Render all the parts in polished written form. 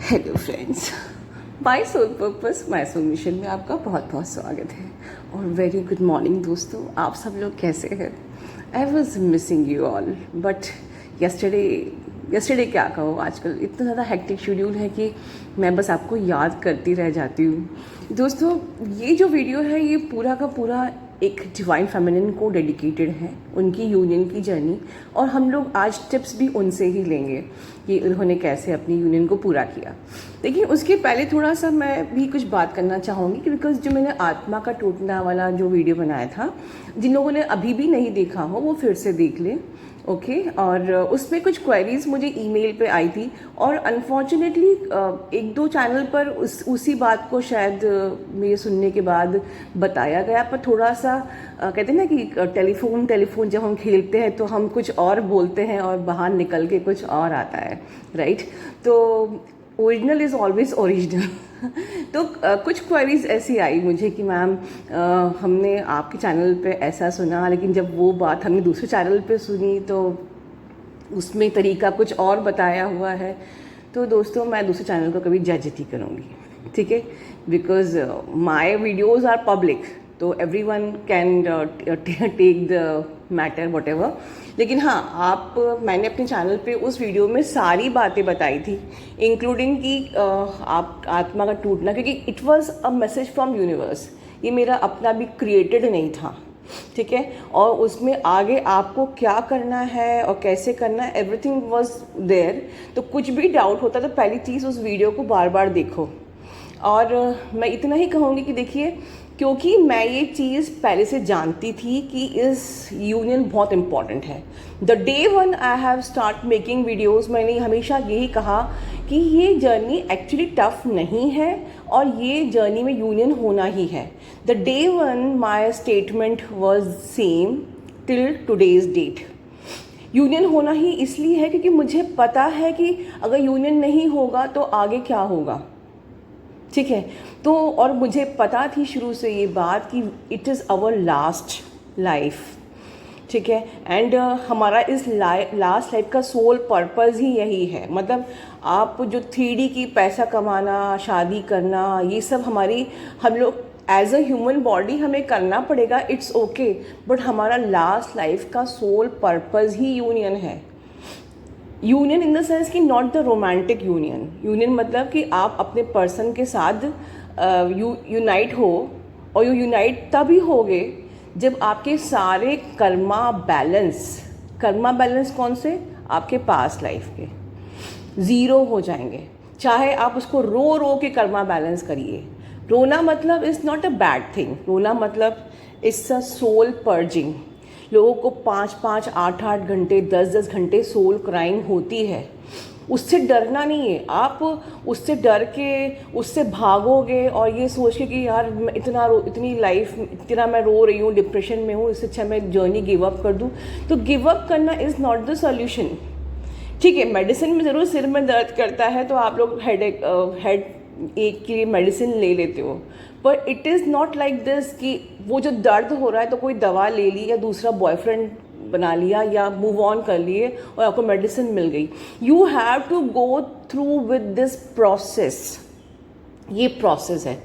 Hello friends, my soul purpose my soul mission में आपका बहुत बहुत स्वागत है और वेरी गुड मॉर्निंग दोस्तों। आप सब लोग कैसे हैं? I was missing you all but yesterday क्या कहो, आजकल इतना ज़्यादा हेक्टिक शेड्यूल है कि मैं बस आपको याद करती रह जाती हूँ। दोस्तों, ये जो वीडियो है ये पूरा का पूरा एक डिवाइन फेमिनिन को डेडिकेटेड है, उनकी यूनियन की जर्नी, और हम लोग आज टिप्स भी उनसे ही लेंगे कि उन्होंने कैसे अपनी यूनियन को पूरा किया। लेकिन उसके पहले थोड़ा सा मैं भी कुछ बात करना चाहूँगी कि बिकॉज जो मैंने आत्मा का टूटना वाला जो वीडियो बनाया था, जिन लोगों ने अभी भी नहीं देखा हो वो फिर से देख लें। ओके और उसमें कुछ क्वेरीज मुझे ईमेल पे आई थी और अनफॉर्चुनेटली एक दो चैनल पर उसी बात को शायद मेरे सुनने के बाद बताया गया, पर थोड़ा सा कहते हैं ना कि टेलीफोन जब हम खेलते हैं तो हम कुछ और बोलते हैं और बाहर निकल के कुछ और आता है, राइट? तो ओरिजिनल इज़ ऑलवेज ओरिजिनल। तो कुछ क्वेरीज ऐसी आई मुझे कि मैम हमने आपके चैनल पे ऐसा सुना, लेकिन जब वो बात हमने दूसरे चैनल पे सुनी तो उसमें तरीका कुछ और बताया हुआ है। तो दोस्तों, मैं दूसरे चैनल को कभी जज नहीं करूँगी, ठीक है? Because my videos are public, तो everyone can take the matter whatever. लेकिन हाँ, मैंने अपने चैनल पे उस वीडियो में सारी बातें बताई थी, इंक्लूडिंग कि आप आत्मा का टूटना, क्योंकि it was a message from universe. ये मेरा अपना भी क्रिएटेड नहीं था, ठीक है? और उसमें आगे आपको क्या करना है और कैसे करना है, एवरीथिंग वाज देयर। तो कुछ भी डाउट होता तो पहली चीज़ उस वीडियो को बार बार देखो। और मैं इतना ही कहूँगी कि देखिए, क्योंकि मैं ये चीज़ पहले से जानती थी कि इस यूनियन बहुत इम्पॉर्टेंट है। The day one I have start making videos, मैंने हमेशा यही कहा कि ये जर्नी एक्चुअली टफ नहीं है और ये जर्नी में यूनियन होना ही है। The day one my statement was same till today's date. Union होना ही इसलिए है क्योंकि मुझे पता है कि अगर यूनियन नहीं होगा तो आगे क्या होगा, ठीक है? तो और मुझे पता थी शुरू से ये बात कि it is our last life, ठीक है? एंड हमारा इस लास्ट लाइफ का सोल पर्पस ही यही है। मतलब आप जो 3D की पैसा कमाना, शादी करना, ये सब हम लोग एज अ ह्यूमन बॉडी हमें करना पड़ेगा, इट्स ओके, बट हमारा लास्ट लाइफ का सोल पर्पस ही यूनियन है। यूनियन इन द सेंस कि not the romantic union. Union मतलब कि आप अपने पर्सन के साथ यूनाइट हो, और यूनाइट तभी होगे जब आपके सारे कर्मा बैलेंस कौन से? आपके पास्ट लाइफ के ज़ीरो हो जाएंगे। चाहे आप उसको रो रो के कर्मा बैलेंस करिए। रोना मतलब is not a bad thing. रोना मतलब इट्स अ सोल पर्जिंग। लोगों को 5-5, 8-8 घंटे, 10-10 घंटे सोल क्राइंग होती है। उससे डरना नहीं है। आप उससे डर के उससे भागोगे और ये सोच के कि यार मैं इतनी लाइफ इतना मैं रो रही हूँ, डिप्रेशन में हूँ, इससे अच्छा मैं जर्नी गिव अप कर दूँ। तो गिव अप करना इज़ नॉट द सॉल्यूशन, ठीक है? मेडिसिन में ज़रूर सिर में दर्द करता है तो आप लोग हेड एक के लिए मेडिसिन ले लेते हो, पर it is not like this कि वो जो दर्द हो रहा है तो कोई दवा ले ली या दूसरा बॉयफ्रेंड बना लिया या मूव ऑन कर लिए और आपको मेडिसिन मिल गई। You have to go through with this process. ये प्रोसेस है।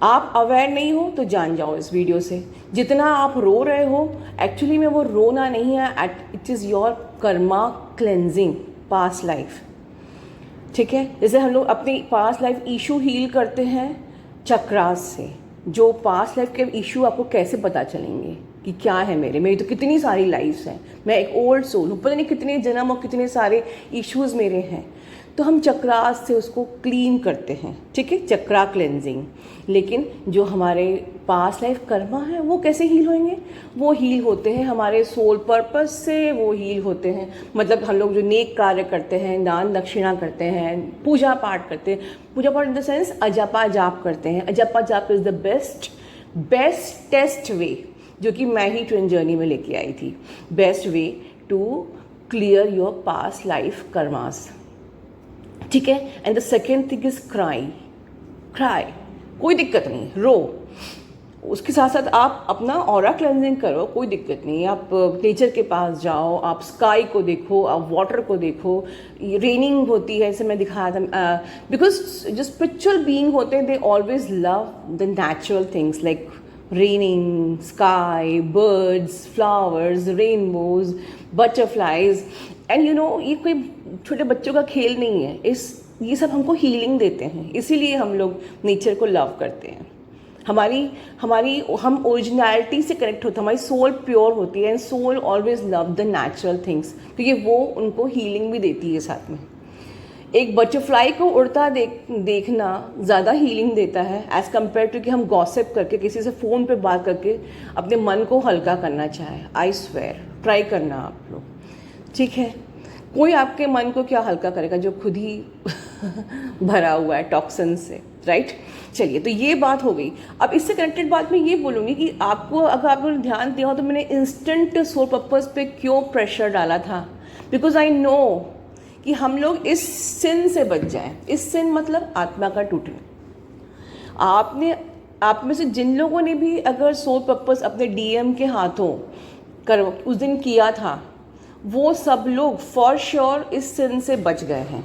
आप अवेयर नहीं हो तो जान जाओ इस वीडियो से। जितना आप रो रहे हो, एक्चुअली में वो रोना नहीं है, it is your Karma cleansing past life, ठीक है? जैसे हम लोग अपनी पास्ट लाइफ इशू हील करते हैं चक्रास से। जो पास्ट लाइफ के इशू आपको कैसे पता चलेंगे कि क्या है? मेरी तो कितनी सारी लाइफ्स हैं, मैं एक ओल्ड सोल हूँ, पता नहीं कितने जन्म और कितने सारे इश्यूज मेरे हैं। तो हम चक्रास से उसको क्लीन करते हैं, ठीक है? चक्रा क्लेंजिंग। लेकिन जो हमारे पास्ट लाइफ कर्मा है वो कैसे हील होंगे? वो हील होते हैं हमारे सोल पर्पस से। वो हील होते हैं मतलब हम लोग जो नेक कार्य करते हैं, दान दक्षिणा करते हैं, पूजा पाठ करते हैं। पूजा पाठ इन द सेंस अजपा जाप करते हैं। अजपा जाप इज़ द बेस्टेस्ट वे, जो कि मैं ही ट्विन जर्नी में लेके आई थी। Best way to clear your past life karmas, ठीक है? And the second thing is cry. कोई दिक्कत नहीं, रो। उसके साथ साथ आप अपना ऑरा क्लेंजिंग करो, कोई दिक्कत नहीं है। आप नेचर के पास जाओ, आप स्काई को देखो, आप वाटर को देखो। रेनिंग होती है, जैसे मैं दिखाया था, बिकॉज जो स्पिरिचुअल बीइंग होते हैं they always love the natural things like raining, sky, birds, flowers, rainbows, butterflies. And you know, ये कोई छोटे बच्चों का खेल नहीं है। ये सब हमको हीलिंग देते हैं, इसीलिए हम लोग नेचर को लव करते हैं। हमारी हमारी हम ओरिजिनलिटी से कनेक्ट होते हैं, हमारी सोल प्योर होती है, and soul always love the natural things, क्योंकि वो उनको हीलिंग भी देती है साथ में। एक बटरफ्लाई को उड़ता देखना ज़्यादा हीलिंग देता है एज़ कम्पेयर टू कि हम गॉसिप करके, किसी से फ़ोन पे बात करके अपने मन को हल्का करना चाहें। आई स्वेयर, ट्राई करना आप लोग, ठीक है। कोई आपके मन को क्या हल्का करेगा जो खुद ही भरा हुआ है टॉक्सिन से, राइट। चलिए, तो ये बात हो गई। अब इससे कनेक्टेड बात मैं ये बोलूँगी कि आपको, अगर आप लोगों ने ध्यान दिया हो तो मैंने इंस्टेंट सोल पर्पस पे क्यों प्रेशर डाला था, बिकॉज आई नो कि हम लोग इस सिन से बच जाएं। इस सिन मतलब आत्मा का टूटना। आप में से जिन लोगों ने भी अगर सोल पर्पस अपने डीएम के हाथों कर उस दिन किया था, वो सब लोग फॉर श्योर इस सिन से बच गए हैं।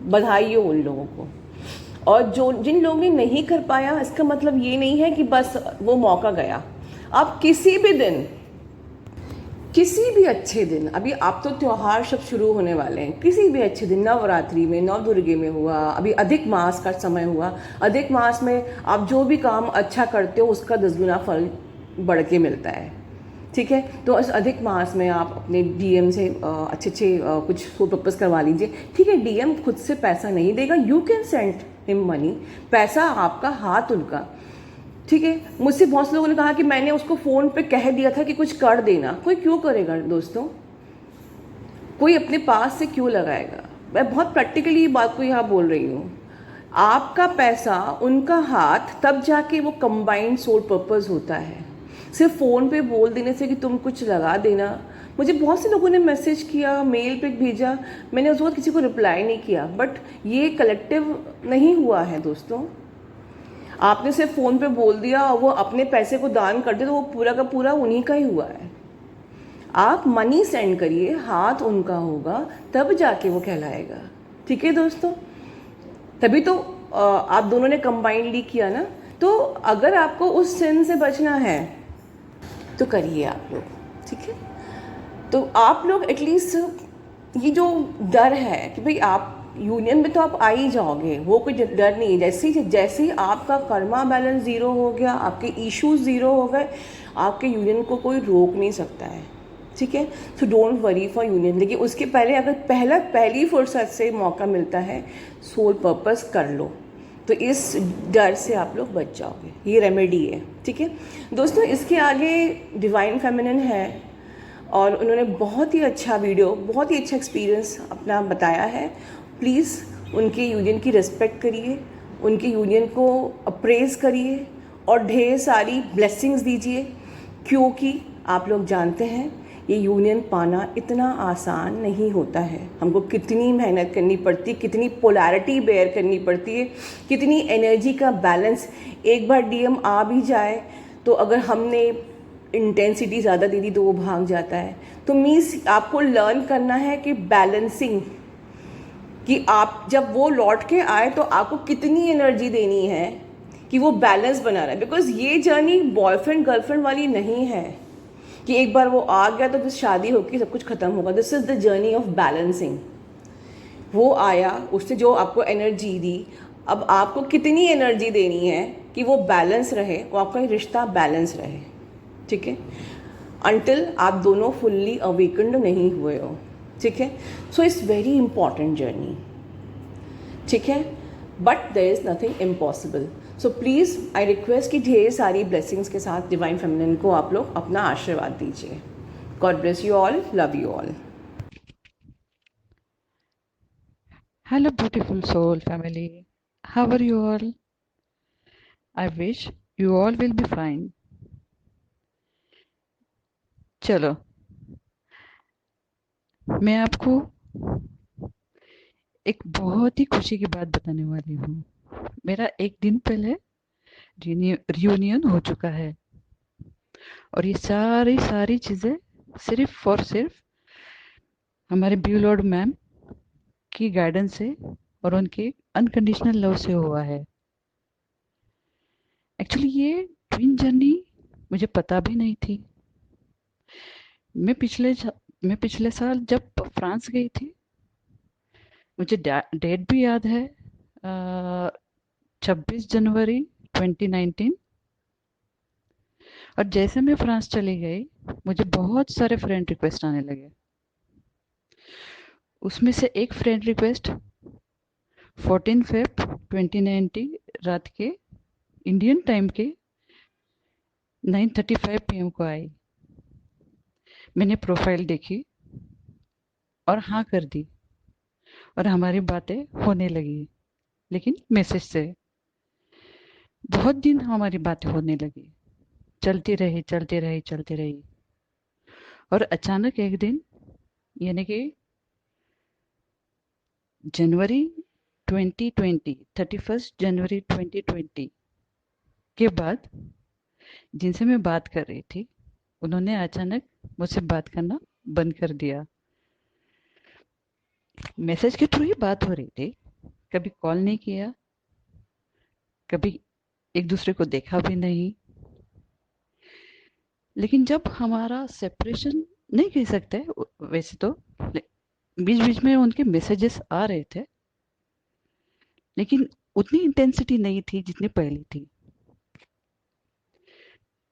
बधाई हो उन लोगों को। और जिन लोगों ने नहीं कर पाया, इसका मतलब ये नहीं है कि बस वो मौका गया। आप किसी भी दिन, किसी भी अच्छे दिन, अभी आप तो त्यौहार सब शुरू होने वाले हैं, किसी भी अच्छे दिन, नवरात्रि में, नवदुर्गे में हुआ, अभी अधिक मास का समय हुआ, अधिक मास में आप जो भी काम अच्छा करते हो उसका 10 गुना फल बढ़ के मिलता है, ठीक है। तो इस अधिक मास में आप अपने डीएम से अच्छे कुछ सोल पर्पस करवा लीजिए, ठीक है। डीएम खुद से पैसा नहीं देगा, you can send him money, पैसा आपका, हाथ उनका, ठीक है। मुझसे बहुत से लोगों ने कहा कि मैंने उसको फ़ोन पे कह दिया था कि कुछ कर देना। कोई क्यों करेगा दोस्तों? कोई अपने पास से क्यों लगाएगा? मैं बहुत प्रैक्टिकली ये बात को यहाँ बोल रही हूँ। आपका पैसा, उनका हाथ, तब जाके वो कंबाइंड सोल पर्पस होता है। सिर्फ फ़ोन पे बोल देने से कि तुम कुछ लगा देना। मुझे बहुत से लोगों ने मैसेज किया, मेल पे भेजा, मैंने उस वक्त किसी को रिप्लाई नहीं किया, बट ये कलेक्टिव नहीं हुआ है दोस्तों। आपने सिर्फ फ़ोन पे बोल दिया और वो अपने पैसे को दान कर दे, तो वो पूरा का पूरा उन्हीं का ही हुआ है। आप मनी सेंड करिए, हाथ उनका होगा, तब जाके वो कहलाएगा, ठीक है दोस्तों। तभी तो आप दोनों ने कंबाइनली किया ना। तो अगर आपको उस सिन से बचना है तो करिए आप लोग, ठीक है। तो आप लोग एटलीस्ट, ये जो डर है कि भाई आप यूनियन में तो आप आ ही जाओगे, वो कोई डर नहीं है। जैसे ही आपका कर्मा बैलेंस ज़ीरो हो गया, आपके इश्यूज ज़ीरो हो गए, आपके यूनियन को कोई रोक नहीं सकता है, ठीक है। So don't worry for union. लेकिन उसके पहले अगर पहली फुर्सत से मौका मिलता है, सोल पर्पस कर लो, तो इस डर से आप लोग बच जाओगे। ये रेमेडी है, ठीक है दोस्तों। इसके आगे डिवाइन फेमिनिन है और उन्होंने बहुत ही अच्छा वीडियो, बहुत ही अच्छा एक्सपीरियंस अपना बताया है। प्लीज़ उनके यूनियन की रिस्पेक्ट करिए, उनके यूनियन को अप्रेज़ करिए और ढेर सारी ब्लेसिंग्स दीजिए, क्योंकि आप लोग जानते हैं ये यूनियन पाना इतना आसान नहीं होता है। हमको कितनी मेहनत करनी पड़ती है, कितनी पोलैरिटी बेयर करनी पड़ती है, कितनी एनर्जी का बैलेंस। एक बार डीएम आ भी जाए तो अगर हमने इंटेंसिटी ज़्यादा दे दी तो वो भाग जाता है। तो मीन्स आपको लर्न करना है कि बैलेंसिंग, कि आप जब वो लौट के आए तो आपको कितनी एनर्जी देनी है कि वो बैलेंस बना रहा है। बिकॉज ये जर्नी बॉयफ्रेंड गर्लफ्रेंड वाली नहीं है कि एक बार वो आ गया तो फिर शादी होगी, सब कुछ खत्म होगा। This is the journey of balancing. वो आया, उसने जो आपको एनर्जी दी, अब आपको कितनी एनर्जी देनी है कि वो बैलेंस रहे, वो आपका रिश्ता बैलेंस रहे, ठीक है, अंटिल आप दोनों फुल्ली अवेकन्ड नहीं हुए हो, ठीक है। So it's very important journey, ठीक है, but there is nothing impossible. So please I request कि ढेर सारी ब्लेसिंग्स के साथ डिवाइन फेमिनिन को आप लोग अपना आशीर्वाद दीजिए। God bless you all, love you all. Hello, beautiful soul family. How are you all? I wish you all will be fine. चलो, मैं आपको एक बहुत ही खुशी की बात बताने वाली हूँ। मेरा एक दिन पहले रियूनियन हो चुका है। और ये सारी सारी चीज़ें सिर्फ और सिर्फ हमारे ब्यूलॉर्ड मैम की गाइडेंस से और उनके अनकंडीशनल लव से हुआ है। एक्चुअली ये ट्विन जर्नी मुझे पता भी नहीं थी। मैं पिछले मैं पिछले साल जब फ्रांस गई थी, मुझे डेट भी याद है, 26 जनवरी 2019। और जैसे मैं फ्रांस चली गई, मुझे बहुत सारे फ्रेंड रिक्वेस्ट आने लगे। उसमें से एक फ्रेंड रिक्वेस्ट 14 फ़रवरी 2019 रात के इंडियन टाइम के 9:35 PM को आई। मैंने प्रोफाइल देखी और हाँ कर दी, और हमारी बातें होने लगी, लेकिन मैसेज से। बहुत दिन हमारी बातें होने लगी, चलती रही चलती रही चलती रही। और अचानक एक दिन, यानी कि जनवरी 2020, 31 जनवरी 2020 के बाद, जिनसे मैं बात कर रही थी, उन्होंने अचानक मुझसे बात करना बंद कर दिया। मैसेज के थ्रू ही बात हो रही थी, कभी कॉल नहीं किया, कभी एक दूसरे को देखा भी नहीं। लेकिन जब हमारा सेपरेशन, नहीं कह सकते वैसे तो, बीच बीच में उनके मैसेजेस आ रहे थे, लेकिन उतनी इंटेंसिटी नहीं थी जितनी पहले थी।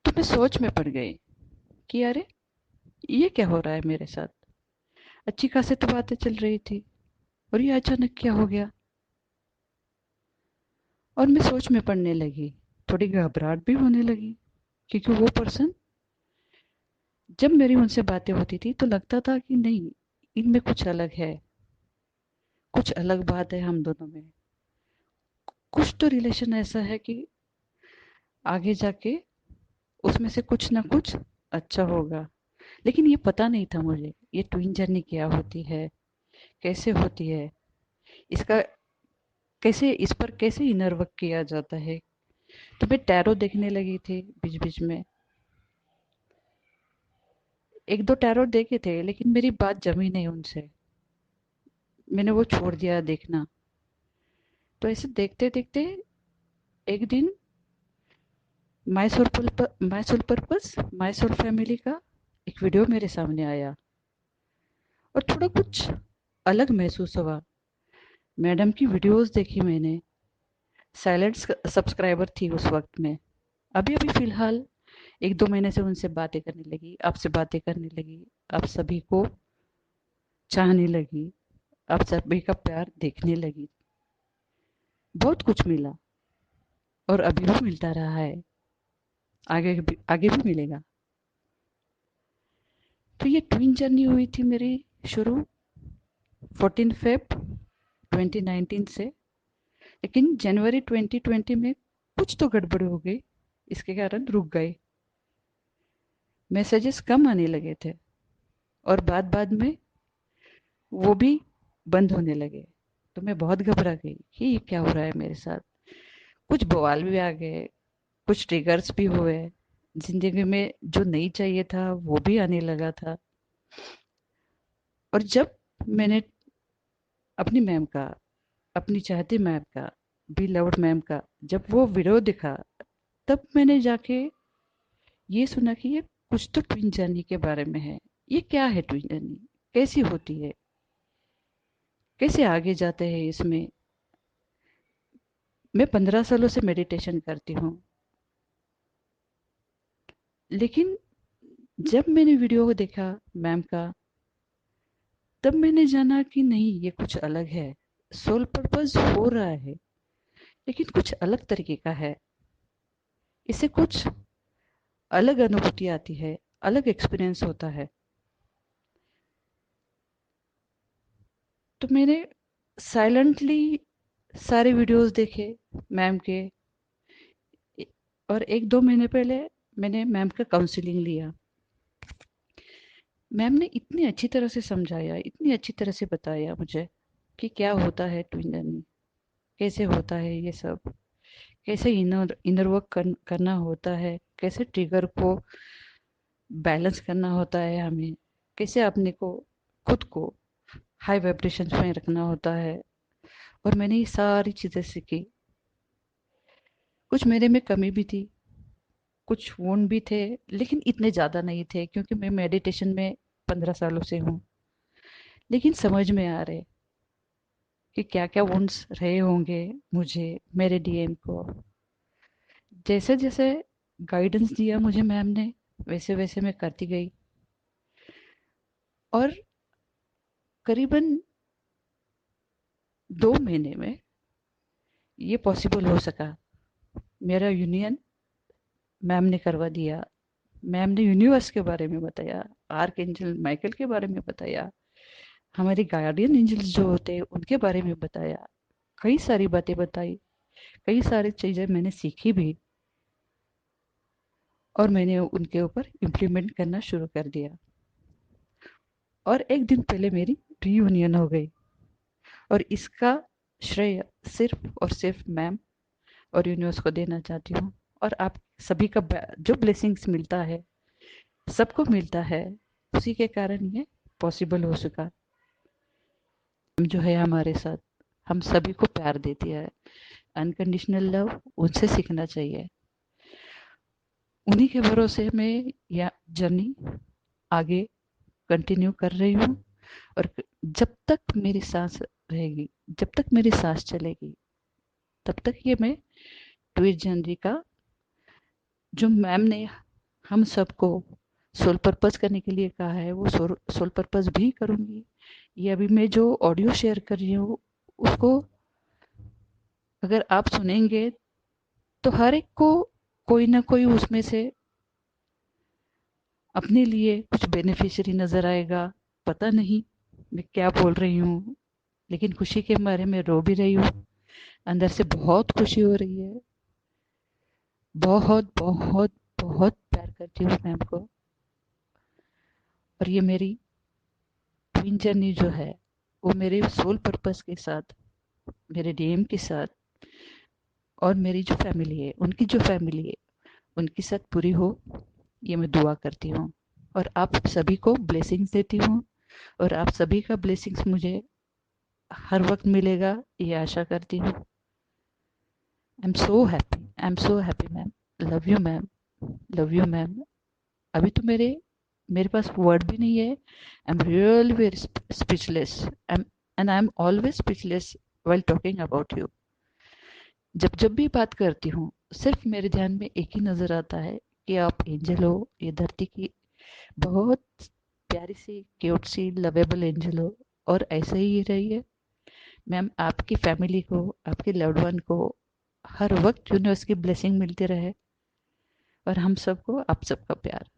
तो मैं सोच में पड़ गई कि अरे, ये क्या हो रहा है मेरे साथ। अच्छी खासी तो बातें चल रही थी, और ये अचानक क्या हो गया। और मैं सोच में पड़ने लगी, थोड़ी घबराहट भी होने लगी, क्योंकि वो पर्सन, जब मेरी उनसे बातें होती थी तो लगता था कि नहीं, इनमें कुछ अलग है, कुछ अलग बात है हम दोनों में। कुछ तो रिलेशन ऐसा है कि आगे जाके उसमें से कुछ ना कुछ अच्छा होगा। लेकिन ये पता नहीं था मुझे, ये ट्विन जर्नी क्या होती है, कैसे होती है, इसका कैसे, इस पर कैसे इनर वर्क किया जाता है। तो मैं टैरो देखने लगी थी बीच बीच में। एक दो टैरो देखे थे, लेकिन मेरी बात जमी नहीं उनसे, मैंने वो छोड़ दिया देखना। तो ऐसे देखते देखते एक दिन my soul purpose my soul family का एक वीडियो मेरे सामने आया, और थोड़ा कुछ अलग महसूस हुआ। मैडम की वीडियोस देखी मैंने, साइलेंट सब्सक्राइबर थी उस वक्त में। अभी अभी फिलहाल 1-2 महीने से उनसे बातें करने लगी, आपसे बातें करने लगी, आप सभी को चाहने लगी, आप सभी का प्यार देखने लगी। बहुत कुछ मिला, और अभी भी मिलता रहा है, आगे भी मिलेगा। तो ये ट्विन जर्नी हुई थी मेरी शुरू 14 फ़रवरी 2019 से। लेकिन जनवरी 2020 में कुछ तो गड़बड़ हो गई, इसके कारण रुक गए। मैसेजेस कम आने लगे थे, और बाद बाद में वो भी बंद होने लगे। तो मैं बहुत घबरा गई कि ये क्या हो रहा है मेरे साथ। कुछ बवाल भी आ गए, कुछ ट्रिगर्स भी हुए, जिंदगी में जो नहीं चाहिए था वो भी आने लगा था। और जब मैंने अपनी मैम का, अपनी चाहती मैम का, बिलव्ड मैम का, जब वो वीडियो दिखा, तब मैंने जाके ये सुना कि ये कुछ तो ट्विन जर्नी के बारे में है। ये क्या है ट्विन जर्नी, कैसी होती है, कैसे आगे जाते हैं इसमें। मैं 15 सालों से मेडिटेशन करती हूँ, लेकिन जब मैंने वीडियो को देखा मैम का, तब मैंने जाना कि नहीं, ये कुछ अलग है। सोल पर्पस हो रहा है, लेकिन कुछ अलग तरीके का है। इससे कुछ अलग अनुभूति आती है, अलग एक्सपीरियंस होता है। तो मैंने साइलेंटली सारे वीडियोस देखे मैम के, और 1-2 महीने पहले मैंने मैम का काउंसलिंग लिया। मैम ने इतनी अच्छी तरह से समझाया, इतनी अच्छी तरह से बताया मुझे कि क्या होता है ट्विन जर्नी, कैसे होता है ये सब, कैसे इनर वर्क करना होता है, कैसे ट्रिगर को बैलेंस करना होता है हमें, कैसे अपने को खुद को हाई वाइब्रेशन में रखना होता है। और मैंने ये सारी चीज़ें सीखी। कुछ मेरे में कमी भी थी, कुछ वुंड भी थे, लेकिन इतने ज़्यादा नहीं थे क्योंकि मैं मेडिटेशन में 15 सालों से हूँ। लेकिन समझ में आ रहे कि क्या क्या वुंड्स रहे होंगे मुझे, मेरे डीएम को। जैसे जैसे गाइडेंस दिया मुझे मैम ने, वैसे वैसे मैं करती गई। और करीबन 2 महीने में ये पॉसिबल हो सका। मेरा यूनियन मैम ने करवा दिया। मैम ने यूनिवर्स के बारे में बताया, आर्क एंजल माइकल के बारे में बताया, हमारे गार्डियन एंजल्स जो होते हैं उनके बारे में बताया। कई सारी बातें बताई, कई सारी चीज़ें मैंने सीखी भी, और मैंने उनके ऊपर इम्प्लीमेंट करना शुरू कर दिया। और एक दिन पहले मेरी रीयूनियन हो गई। और इसका श्रेय सिर्फ और सिर्फ मैम और यूनिवर्स को देना चाहती हूँ। और आप सभी का जो ब्लेसिंग्स मिलता है, सबको मिलता है, उसी के कारण ये पॉसिबल हो सका। हम जो है हमारे साथ, हम सभी को प्यार देती है, अनकंडीशनल लव उनसे सीखना चाहिए। उन्हीं के भरोसे में या जर्नी आगे कंटिन्यू कर रही हूँ। और जब तक मेरी सांस रहेगी, जब तक मेरी सांस चलेगी, तब तक ये मैं ट्वीट जनरी का, जो मैम ने हम सबको सोल पर्पस करने के लिए कहा है, वो सोल पर्पस भी करूँगी। ये अभी मैं जो ऑडियो शेयर कर रही हूँ, उसको अगर आप सुनेंगे तो हर एक को कोई ना कोई उसमें से अपने लिए कुछ बेनिफिशियरी नज़र आएगा। पता नहीं मैं क्या बोल रही हूँ, लेकिन खुशी के मारे मैं रो भी रही हूँ। अंदर से बहुत खुशी हो रही है। बहुत बहुत बहुत प्यार करती हूँ मैम को। और ये मेरी ट्विन जर्नी जो है, वो मेरे सोल पर्पस के साथ, मेरे डीएम के साथ, और मेरी जो फैमिली है, उनकी जो फैमिली है, उनके साथ पूरी हो, ये मैं दुआ करती हूँ। और आप सभी को ब्लेसिंग्स देती हूँ। और आप सभी का ब्लेसिंग्स मुझे हर वक्त मिलेगा, ये आशा करती हूँ। I am so happy, I am so happy ma'am. Love you ma'am, love you ma'am. अभी तो मेरे मेरे पास वर्ड भी नहीं है। I am really very speechless, and I am always speechless while talking about you. जब जब भी बात करती हूँ, सिर्फ मेरे ध्यान में एक ही नजर आता है कि आप एंजल हो, ये धरती की बहुत प्यारी सी, क्यूट सी, लवेबल एंजल हो। और ऐसे ही रहिए मैम। आपकी फैमिली को, आपके लव्ड वन को हर वक्त यूनिवर्स की ब्लेसिंग मिलती रहे। और हम सबको आप सबका प्यार।